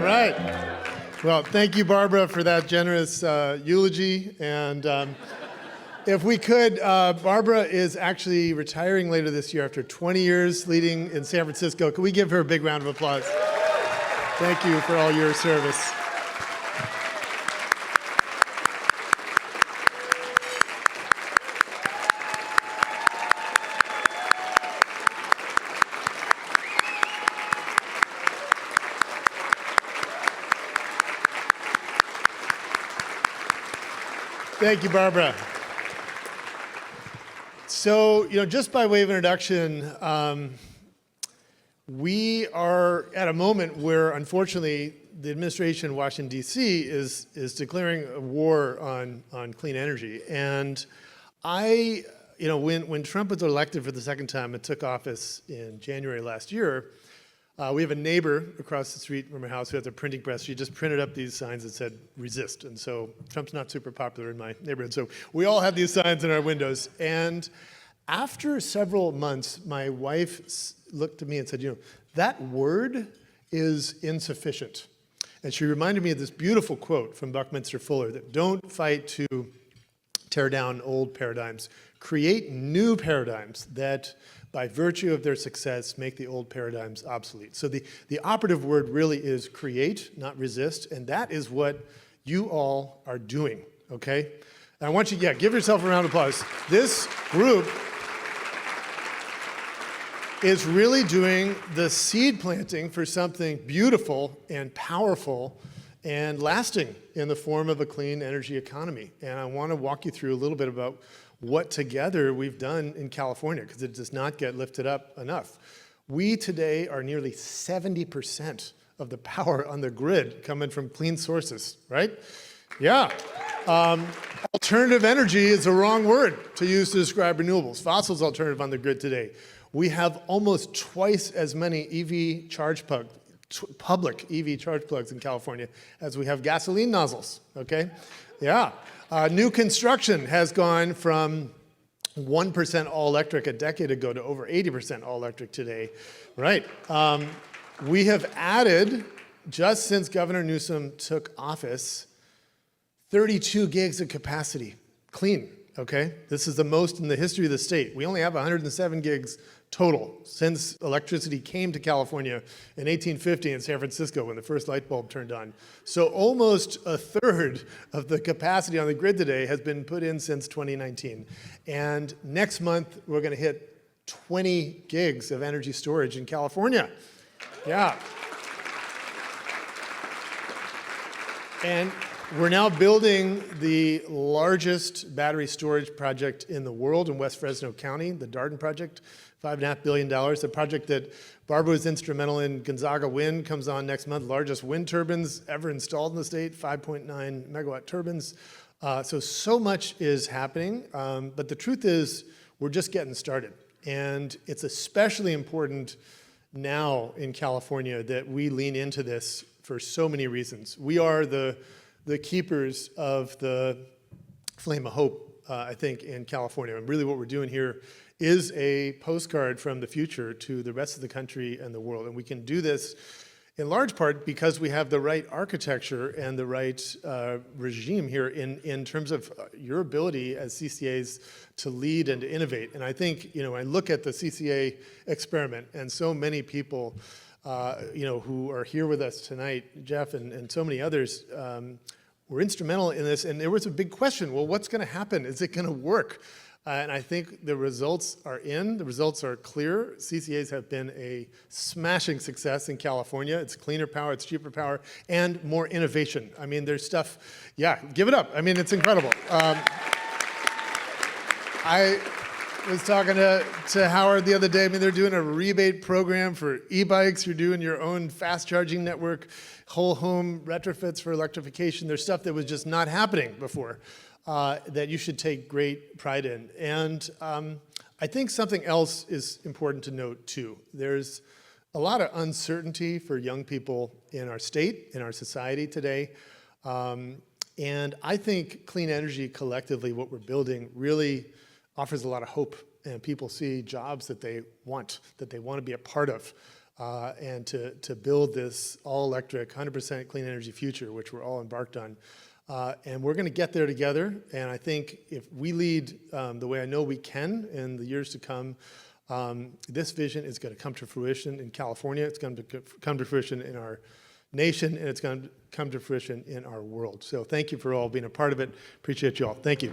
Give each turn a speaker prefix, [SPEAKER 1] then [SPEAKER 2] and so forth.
[SPEAKER 1] right. Well, thank you, Barbara, for that generous eulogy. And if we could, Barbara is actually retiring later this year after 20 years leading in San Francisco. Can we give her a big round of applause? Thank you for all your service. Thank you, Barbara. So, just by way of introduction, we are at a moment where, unfortunately, the administration in Washington, D.C. is declaring a war on clean energy. And when Trump was elected for the second time and took office in January last year, we have a neighbor across the street from our house who has a printing press. She just printed up these signs that said resist. And so Trump's not super popular in my neighborhood. So we all have these signs in our windows. And after several months, my wife looked at me and said, that word is insufficient. And she reminded me of this beautiful quote from Buckminster Fuller that don't fight to tear down old paradigms, create new paradigms that by virtue of their success, make the old paradigms obsolete. So the operative word really is create, not resist, and that is what you all are doing, okay? And I want you, give yourself a round of applause. This group is really doing the seed planting for something beautiful and powerful and lasting in the form of a clean energy economy. And I want to walk you through a little bit about what together we've done in California, because it does not get lifted up enough. We today are nearly 70% of the power on the grid coming from clean sources, right? Yeah. Alternative energy is the wrong word to use to describe renewables. Fossil's alternative on the grid today. We have almost twice as many EV charge plugs, public EV charge plugs in California as we have gasoline nozzles, okay? Yeah. New construction has gone from 1% all-electric a decade ago to over 80% all-electric today, right? We have added, just since Governor Newsom took office, 32 gigs of capacity, clean, okay? This is the most in the history of the state. We only have 107 gigs total since electricity came to California in 1850 in San Francisco when the first light bulb turned on. So almost a third of the capacity on the grid today has been put in since 2019. And next month, we're going to hit 20 gigs of energy storage in California. Yeah. And we're now building the largest battery storage project in the world in West Fresno County, the Darden Project, $5.5 billion. The project that Barbara was instrumental in, Gonzaga Wind, comes on next month. Largest wind turbines ever installed in the state, 5.9 megawatt turbines. So much is happening, but the truth is we're just getting started. And it's especially important now in California that we lean into this for so many reasons. We are the keepers of the flame of hope, I think, in California. And really what we're doing here is a postcard from the future to the rest of the country and the world. And we can do this in large part because we have the right architecture and the right regime here in terms of your ability as CCAs to lead and to innovate. And I think, I look at the CCA experiment and so many people who are here with us tonight, Jeff and so many others, were instrumental in this. And there was a big question, well, what's going to happen? Is it going to work? And I think the results are in. The results are clear. CCAs have been a smashing success in California. It's cleaner power, it's cheaper power, and more innovation. I mean, there's stuff, give it up. I mean, it's incredible. I was talking to Howard the other day. I mean, they're doing a rebate program for e-bikes. You're doing your own fast charging network, whole home retrofits for electrification. There's stuff that was just not happening before. That you should take great pride in. And I think something else is important to note too. There's a lot of uncertainty for young people in our state, in our society today. And I think clean energy collectively, what we're building, really offers a lot of hope. And people see jobs that they want to be a part of. and to build this all-electric, 100% clean energy future, which we're all embarked on. And we're going to get there together. And I think if we lead the way I know we can in the years to come, this vision is going to come to fruition in California. It's going to come to fruition in our nation, and it's going to come to fruition in our world. So thank you for all being a part of it. Appreciate you all. Thank you.